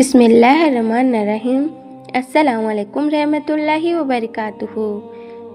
बिस्मिल्लाहिर्रहमानिर्रहीम। अस्सलाम वालेकुम रहमतुल्लाहि व बरकातुहू।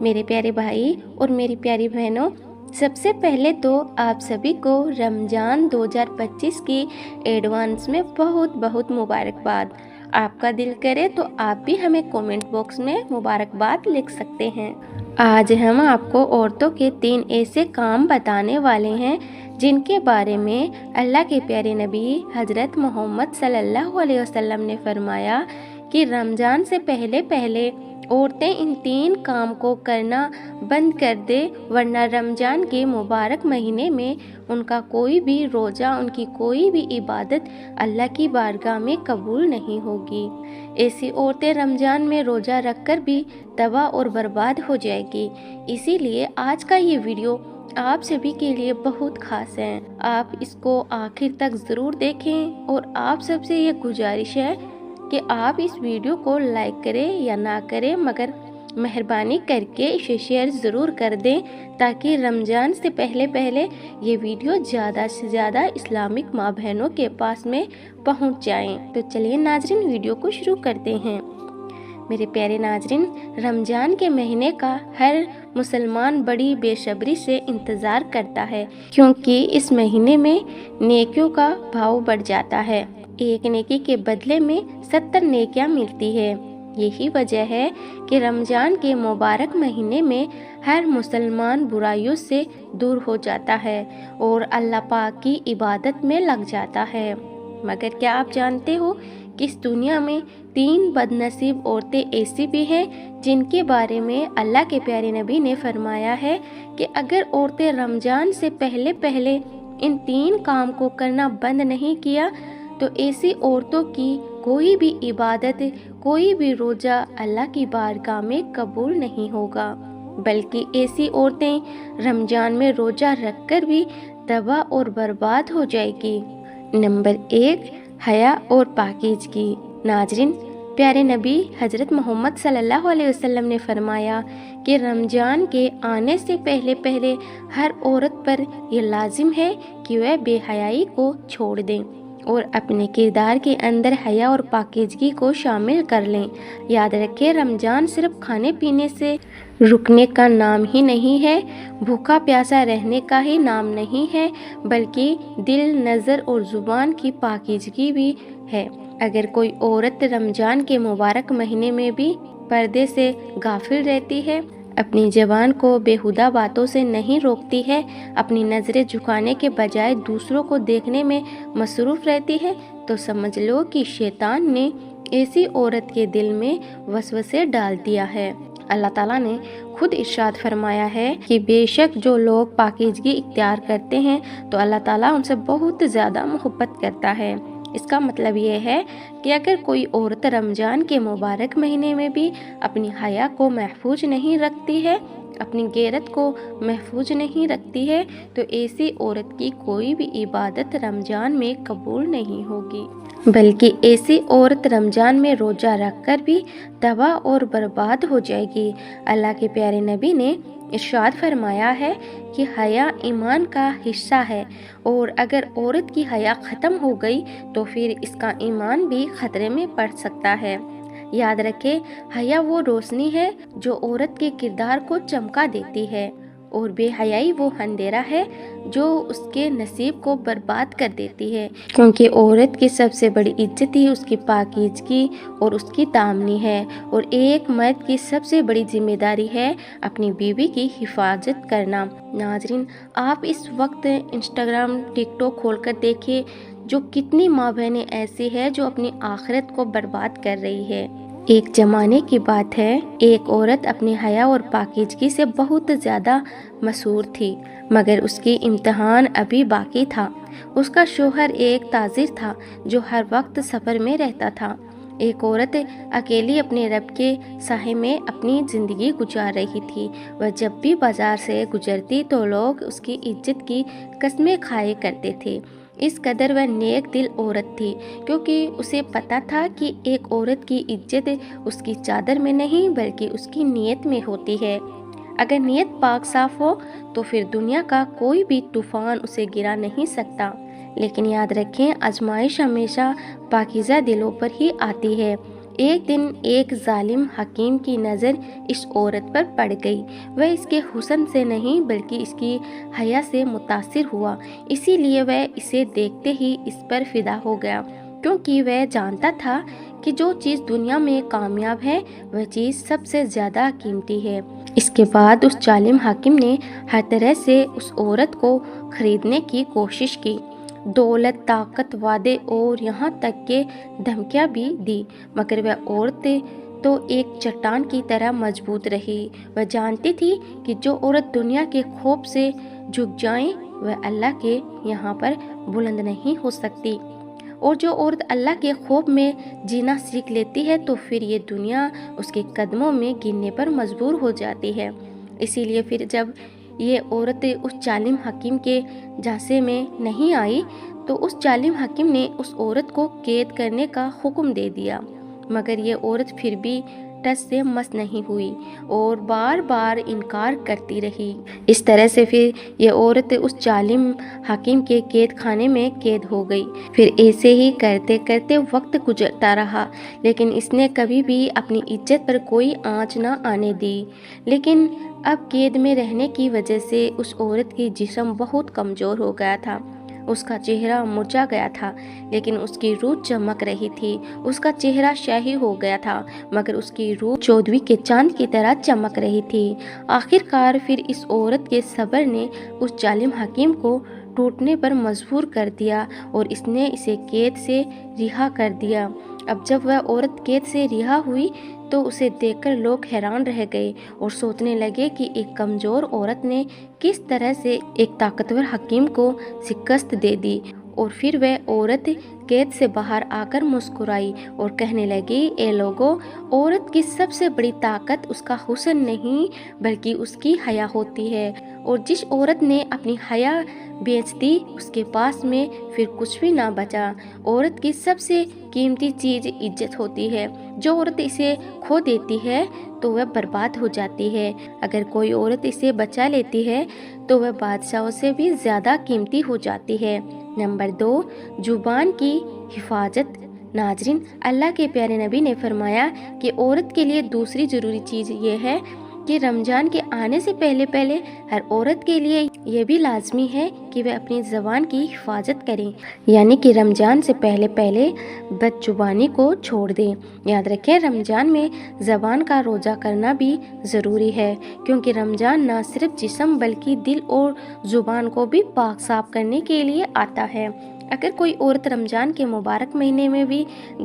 मेरे प्यारे भाई और मेरी प्यारी बहनों, सबसे पहले तो आप सभी को रमज़ान 2025 की एडवांस में बहुत बहुत मुबारकबाद। आपका दिल करे तो आप भी हमें कमेंट बॉक्स में मुबारकबाद लिख सकते हैं। आज हम आपको औरतों के 3 ऐसे काम बताने वाले हैं जिनके बारे में अल्लाह के प्यारे नबी हज़रत मोहम्मद सल्लल्लाहु अलैहि वसल्लम ने फरमाया कि रमज़ान से पहले पहले औरतें इन 3 काम को करना बंद कर दे, वरना रमज़ान के मुबारक महीने में उनका कोई भी रोज़ा, उनकी कोई भी इबादत अल्लाह की बारगाह में कबूल नहीं होगी। ऐसी औरतें रमज़ान में रोज़ा रखकर भी तबाह और बर्बाद हो जाएगी। इसीलिए आज का ये वीडियो आप सभी के लिए बहुत खास है। आप इसको आखिर तक ज़रूर देखें और आप सबसे ये गुजारिश है कि आप इस वीडियो को लाइक करें या ना करें, मगर मेहरबानी करके इसे शेयर ज़रूर कर दें ताकि रमज़ान से पहले पहले ये वीडियो ज़्यादा से ज़्यादा इस्लामिक माँ बहनों के पास में पहुँच जाएं। तो चलिए नाजरीन, वीडियो को शुरू करते हैं। मेरे प्यारे नाजरीन, रमज़ान के महीने का हर मुसलमान बड़ी बेसब्री से इंतज़ार करता है, क्योंकि इस महीने में नेकियों का भाव बढ़ जाता है। एक नेकी के बदले में 70 नेकियां मिलती है। यही वजह है कि रमज़ान के मुबारक महीने में हर मुसलमान बुराइयों से दूर हो जाता है और अल्लाह पाक की इबादत में लग जाता है। मगर क्या आप जानते हो कि इस दुनिया में 3 बदनसीब औरतें ऐसी भी हैं जिनके बारे में अल्लाह के प्यारे नबी ने फरमाया है कि अगर औरतें रमज़ान से पहले पहले इन 3 काम को करना बंद नहीं किया तो ऐसी औरतों की कोई भी इबादत, कोई भी रोज़ा अल्लाह की बारगाह में कबूल नहीं होगा, बल्कि ऐसी औरतें रमज़ान में रोज़ा रखकर भी तबाह और बर्बाद हो जाएगी। नंबर 1, हया और पाकीज़गी। नाजरीन, प्यारे नबी हज़रत मोहम्मद सल्लल्लाहु अलैहि वसल्लम ने फरमाया कि रमज़ान के आने से पहले पहले हर औरत पर यह लाजिम है कि वह बेहयाई को छोड़ दें और अपने किरदार के अंदर हया और पाकीज़गी को शामिल कर लें। याद रखें, रमज़ान सिर्फ खाने पीने से रुकने का नाम ही नहीं है, भूखा प्यासा रहने का ही नाम नहीं है, बल्कि दिल, नज़र और ज़ुबान की पाकीज़गी भी है। अगर कोई औरत रमज़ान के मुबारक महीने में भी पर्दे से गाफिल रहती है, अपनी ज़बान को बेहुदा बातों से नहीं रोकती है, अपनी नज़रें झुकाने के बजाय दूसरों को देखने में मसरूफ़ रहती है, तो समझ लो कि शैतान ने ऐसी औरत के दिल में वसवसे डाल दिया है। अल्लाह ताला ने खुद इरशाद फरमाया है कि बेशक जो लोग पाकीज़गी इख्तियार करते हैं तो अल्लाह ताला उनसे बहुत ज़्यादा मोहब्बत करता है। इसका मतलब ये है कि अगर कोई औरत रमज़ान के मुबारक महीने में भी अपनी हया को महफूज नहीं रखती है, अपनी गैरत को महफूज नहीं रखती है, तो ऐसी औरत की कोई भी इबादत रमज़ान में कबूल नहीं होगी, बल्कि ऐसी औरत रमज़ान में रोज़ा रखकर भी तबाह और बर्बाद हो जाएगी। अल्लाह के प्यारे नबी ने इरशाद फरमाया है कि हया ईमान का हिस्सा है और अगर औरत की हया ख़त्म हो गई तो फिर इसका ईमान भी ख़तरे में पड़ सकता है। याद रखें, हया वो रोशनी है जो औरत के किरदार को चमका देती है और बेहयाई वो अंधेरा है जो उसके नसीब को बर्बाद कर देती है, क्योंकि औरत की सबसे बड़ी इज्जत ही उसकी पाकीज़गी और उसकी दामनी है और एक मर्द की सबसे बड़ी जिम्मेदारी है अपनी बीवी की हिफाजत करना। नाजरीन, आप इस वक्त इंस्टाग्राम, टिकटॉक खोलकर देखिए, जो कितनी माँ बहनें ऐसी है जो अपनी आखिरत को बर्बाद कर रही है। एक ज़माने की बात है, एक औरत अपनी हया और पाकीज़गी से बहुत ज़्यादा मशहूर थी, मगर उसकी इम्तिहान अभी बाकी था। उसका शोहर एक ताजिर था जो हर वक्त सफ़र में रहता था। एक औरत अकेली अपने रब के साए में अपनी ज़िंदगी गुजार रही थी। वह जब भी बाज़ार से गुजरती तो लोग उसकी इज्जत की कस्में खाए करते थे। इस कदर वह नेक दिल औरत थी, क्योंकि उसे पता था कि एक औरत की इज्जत उसकी चादर में नहीं बल्कि उसकी नीयत में होती है। अगर नीयत पाक साफ हो तो फिर दुनिया का कोई भी तूफ़ान उसे गिरा नहीं सकता। لیکن یاد رکھیں آزمائش ہمیشہ پاکیزہ دلوں پر ہی آتی ہے۔ ایک دن ایک ظالم حکیم کی نظر اس عورت پر پڑ گئی۔ وہ اس کے حسن سے نہیں بلکہ اس کی حیا سے متاثر ہوا، اسی لیے وہ اسے دیکھتے ہی اس پر فدا ہو گیا، کیونکہ وہ جانتا تھا کہ جو چیز دنیا میں کامیاب ہے وہ چیز سب سے زیادہ قیمتی ہے۔ اس کے بعد اس ظالم حاکم نے ہر طرح سے اس عورت کو خریدنے کی کوشش کی، دولت، طاقت، وعدے اور یہاں تک کہ دھمکیاں بھی دی، مگر وہ عورت تو ایک چٹان کی طرح مضبوط رہی۔ وہ جانتی تھی کہ جو عورت دنیا کے خوف سے جھک جائیں وہ اللہ کے یہاں پر بلند نہیں ہو سکتی، اور جو عورت اللہ کے خوف میں جینا سیکھ لیتی ہے تو پھر یہ دنیا اس کے قدموں میں گرنے پر مجبور ہو جاتی ہے۔ اسی لیے پھر جب یہ عورت اس ظالم حکیم کے جھانسے میں نہیں آئی تو اس ظالم حکیم نے اس عورت کو قید کرنے کا حکم دے دیا، مگر یہ عورت پھر بھی ٹس سے مس نہیں ہوئی اور بار بار انکار کرتی رہی۔ اس طرح سے پھر یہ عورت اس ظالم حکیم کے قید خانے میں قید ہو گئی۔ پھر ایسے ہی کرتے کرتے وقت گزرتا رہا، لیکن اس نے کبھی بھی اپنی عزت پر کوئی آنچ نہ آنے دی۔ لیکن اب قید میں رہنے کی وجہ سے اس عورت کی جسم بہت کمزور ہو گیا تھا، اس کا چہرہ مرجھا گیا تھا، لیکن اس کی روح چمک رہی تھی۔ اس کا چہرہ شاہی ہو گیا تھا، مگر اس کی روح چودھویں کے چاند کی طرح چمک رہی تھی۔ آخر کار پھر اس عورت کے صبر نے اس ظالم حکیم کو ٹوٹنے پر مجبور کر دیا اور اس نے اسے قید سے رہا کر دیا۔ اب جب وہ عورت قید سے رہا ہوئی تو اسے دیکھ کر لوگ حیران رہ گئے اور سوچنے لگے کہ ایک کمزور عورت نے کس طرح سے ایک طاقتور حکیم کو شکست دے دی۔ اور پھر وہ عورت قید سے باہر آ کر مسکرائی اور کہنے لگی، اے لوگو، عورت کی سب سے بڑی طاقت اس کا حسن نہیں بلکہ اس کی حیا ہوتی ہے، اور جس عورت نے اپنی حیا بیچ دی اس کے پاس میں پھر کچھ بھی نہ بچا۔ عورت کی سب سے قیمتی چیز عزت ہوتی ہے، جو عورت اسے کھو دیتی ہے تو وہ برباد ہو جاتی ہے، اگر کوئی عورت اسے بچا لیتی ہے تو وہ بادشاہوں سے بھی زیادہ قیمتی ہو جاتی ہے۔ نمبر 2، زبان کی حفاظت۔ ناظرین، اللہ کے پیارے نبی نے فرمایا کہ عورت کے لیے دوسری ضروری چیز یہ ہے کہ رمضان کے آنے سے پہلے ہر عورت کے لیے یہ بھی لازمی ہے کہ وہ اپنی زبان کی حفاظت کریں، یعنی کہ رمضان سے پہلے بد زبانی کو چھوڑ دیں۔ یاد رکھیں رمضان میں زبان کا روزہ کرنا بھی ضروری ہے، کیونکہ رمضان نہ صرف جسم بلکہ دل اور زبان کو بھی پاک صاف کرنے کے لیے آتا ہے۔ اگر کوئی عورت رمضان کے مبارک مہینے میں بھی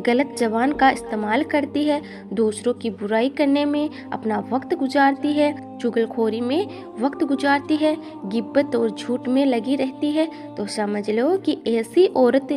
غلط زبان کا استعمال کرتی ہے، دوسروں کی برائی کرنے میں اپنا وقت گزارتی ہے، چغل خوری میں وقت گزارتی ہے، غیبت اور جھوٹ میں لگی رہتی ہے، تو سمجھ لو کہ ایسی عورت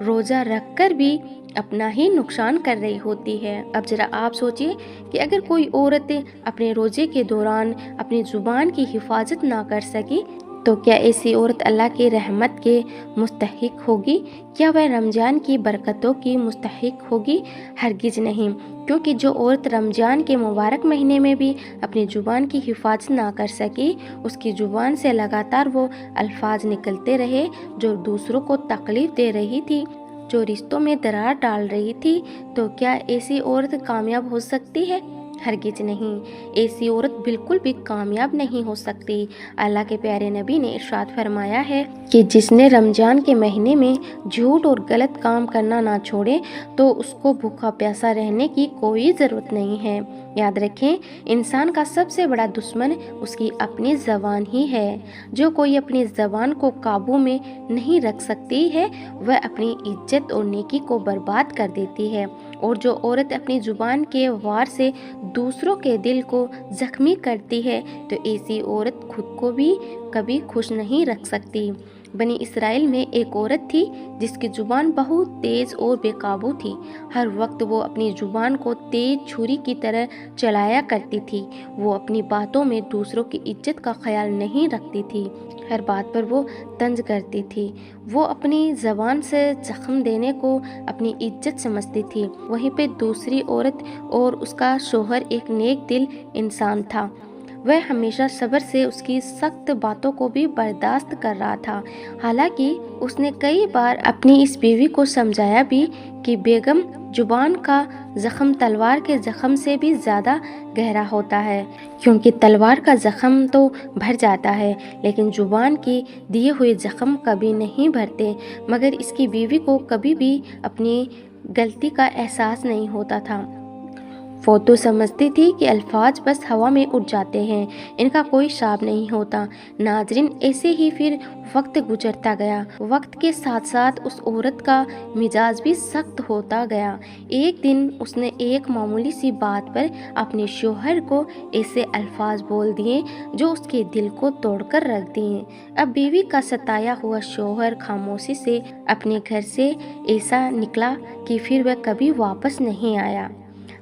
روزہ رکھ کر بھی اپنا ہی نقصان کر رہی ہوتی ہے۔ اب ذرا آپ سوچئے کہ اگر کوئی عورت اپنے روزے کے دوران اپنی زبان کی حفاظت نہ کر سکی تو کیا ایسی عورت اللہ کی رحمت کے مستحق ہوگی؟ کیا وہ رمضان کی برکتوں کی مستحق ہوگی؟ ہرگز نہیں، کیونکہ جو عورت رمضان کے مبارک مہینے میں بھی اپنی زبان کی حفاظت نہ کر سکی، اس کی زبان سے لگاتار وہ الفاظ نکلتے رہے جو دوسروں کو تکلیف دے رہی تھی، جو رشتوں میں درار ڈال رہی تھی، تو کیا ایسی عورت کامیاب ہو سکتی ہے؟ ہرگز نہیں، ایسی عورت بالکل بھی کامیاب نہیں ہو سکتی۔ اللہ کے پیارے نبی نے ارشاد فرمایا ہے کہ جس نے رمضان کے مہینے میں جھوٹ اور غلط کام کرنا نہ چھوڑے تو اس کو بھوکا پیاسا رہنے کی کوئی ضرورت نہیں ہے۔ یاد رکھیں، انسان کا سب سے بڑا دشمن اس کی اپنی زبان ہی ہے۔ جو کوئی اپنی زبان کو قابو میں نہیں رکھ سکتی ہے وہ اپنی عزت اور نیکی کو برباد کر دیتی ہے، اور جو عورت اپنی زبان کے وار سے دوسروں کے دل کو زخمی کرتی ہے تو ایسی عورت خود کو بھی کبھی خوش نہیں رکھ سکتی۔ بنی اسرائیل میں ایک عورت تھی جس کی زبان بہت تیز اور بے قابو تھی۔ ہر وقت وہ اپنی زبان کو تیز چھری کی طرح چلایا کرتی تھی۔ وہ اپنی باتوں میں دوسروں کی عزت کا خیال نہیں رکھتی تھی، ہر بات پر وہ طنز کرتی تھی۔ وہ اپنی زبان سے زخم دینے کو اپنی عزت سمجھتی تھی۔ وہیں پہ دوسری عورت اور اس کا شوہر ایک نیک دل انسان تھا، वह हमेशा सब्र से उसकी सख्त बातों को भी बर्दाश्त कर रहा था। हालांकि उसने कई बार अपनी इस बीवी को समझाया भी कि बेगम, जुबान का जख्म तलवार के जख्म से भी ज़्यादा गहरा होता है, क्योंकि तलवार का जख्म तो भर जाता है लेकिन जुबान के दिए हुए जख्म कभी नहीं भरते। मगर इसकी बीवी को कभी भी अपनी गलती का एहसास नहीं होता था। वो तो समझती थी कि अल्फाज बस हवा में उड़ जाते हैं, इनका कोई शाब नहीं होता। नाजरीन, ऐसे ही फिर वक्त गुजरता गया। वक्त के साथ साथ उस औरत का मिजाज भी सख्त होता गया। एक दिन उसने एक मामूली सी बात पर अपने शोहर को ऐसे अल्फाज बोल दिए जो उसके दिल को तोड़कर रख दिए। अब बीवी का सताया हुआ शोहर खामोशी से अपने घर से ऐसा निकला कि फिर वह कभी वापस नहीं आया।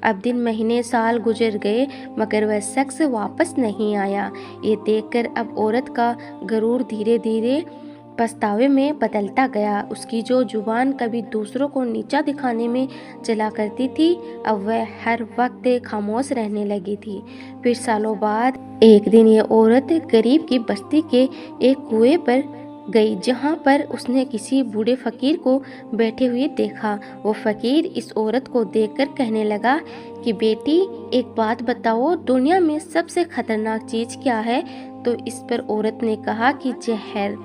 अब दिन, महीने, साल गुजर गए मगर वह शख्स वापस नहीं आया। ये देखकर अब औरत का गरूर धीरे धीरे पछतावे में बदलता गया। उसकी जो जुबान कभी दूसरों को नीचा दिखाने में चला करती थी, अब वह हर वक्त खामोश रहने लगी थी। फिर सालों बाद एक दिन ये औरत गरीब की बस्ती के एक कुएं पर गई, जहाँ पर उसने किसी बूढ़े फकीर को बैठे हुए देखा। वो फकीर इस औरत को देखकर कहने लगा कि बेटी, एक बात बताओ, दुनिया में सबसे खतरनाक चीज़ क्या है? तो इस पर औरत ने कहा कि जहर,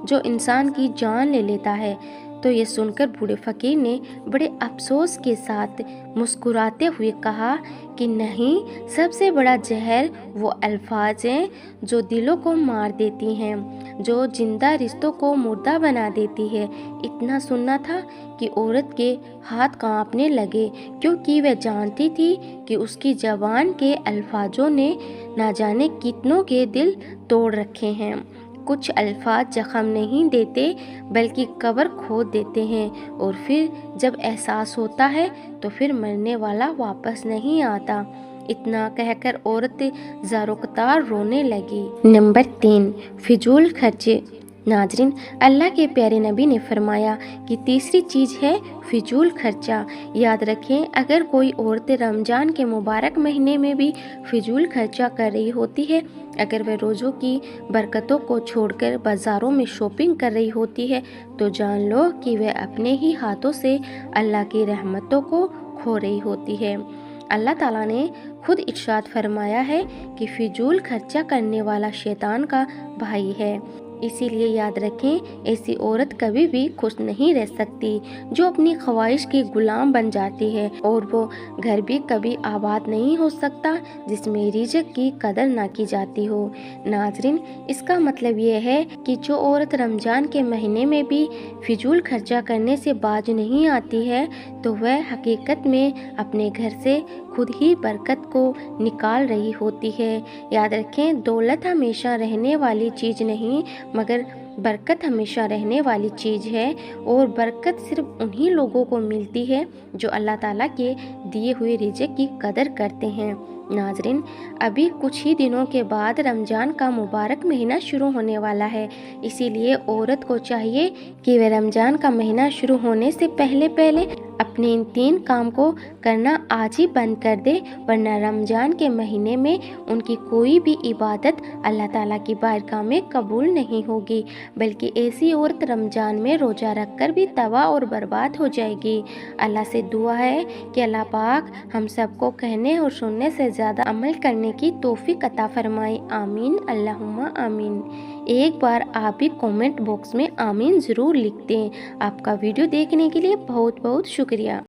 जो इंसान की जान ले लेता है। तो ये सुनकर बूढ़े फकीर ने बड़े अफसोस के साथ मुस्कुराते हुए कहा कि नहीं, सबसे बड़ा जहर वो अल्फाज हैं जो दिलों को मार देती हैं, जो जिंदा रिश्तों को मुर्दा बना देती है। इतना सुनना था कि औरत के हाथ कांपने लगे, क्योंकि वह जानती थी कि उसकी ज़बान के अल्फाजों ने ना जाने कितनों के दिल तोड़ रखे हैं। कुछ अल्फाज जख्म नहीं देते बल्कि कब्र खोद देते हैं, और फिर जब एहसास होता है तो फिर मरने वाला वापस नहीं आता। इतना कहकर औरत ज़ारोकतार रोने लगी। नंबर 3, फिजूल खर्चे। नाजरीन, अल्लाह के प्यारे नबी ने फरमाया कि तीसरी चीज़ है फिजूल खर्चा। याद रखें, अगर कोई औरत रमज़ान के मुबारक महीने में भी फिजूल खर्चा कर रही होती है, अगर वह रोज़ों की बरकतों को छोड़कर बाज़ारों में शॉपिंग कर रही होती है, तो जान लो कि वह अपने ही हाथों से अल्लाह की रहमतों को खो रही होती है। अल्लाह ताला ने खुद इरशाद फरमाया है कि फिजूल खर्चा करने वाला शैतान का भाई है। इसीलिए याद रखें, ऐसी औरत कभी भी खुश नहीं रह सकती जो अपनी ख्वाहिश की गुलाम बन जाती है, और वो घर भी कभी आबाद नहीं हो सकता जिसमें रिज़्क़ की कदर ना की जाती हो। नाजरीन, इसका मतलब ये है कि जो औरत रमज़ान के महीने में भी फिजूल खर्चा करने से बाज नहीं आती है, तो वह हकीकत में अपने घर से खुद ही बरकत को निकाल रही होती है। याद रखें, दौलत हमेशा रहने वाली चीज़ नहीं मगर बरकत हमेशा रहने वाली चीज़ है, और बरकत सिर्फ उन्हीं लोगों को मिलती है जो अल्लाह ताला के दिए हुए रिज़्क़ की कदर करते हैं। नाजरीन, अभी कुछ ही दिनों के बाद रमज़ान का मुबारक महीना शुरू होने वाला है। इसीलिए औरत को चाहिए कि वह रमज़ान का महीना शुरू होने से पहले पहले अपने इन 3 काम को करना आज ही बंद कर दे, वरना रमज़ान के महीने में उनकी कोई भी इबादत अल्लाह ताला की बारगाह में कबूल नहीं होगी, बल्कि ऐसी औरत रमज़ान में रोज़ा रखकर भी तबाह और बर्बाद हो जाएगी। अल्लाह से दुआ है कि अल्लाह पाक हम सबको कहने और सुनने से ज़्यादा अमल करने की तौफीक अता फरमाए। आमीन, अल्लाहुम्मा आमीन। एक बार आप भी कमेंट बॉक्स में आमीन ज़रूर लिख दें। आपका वीडियो देखने के लिए बहुत बहुत शुक्रिया।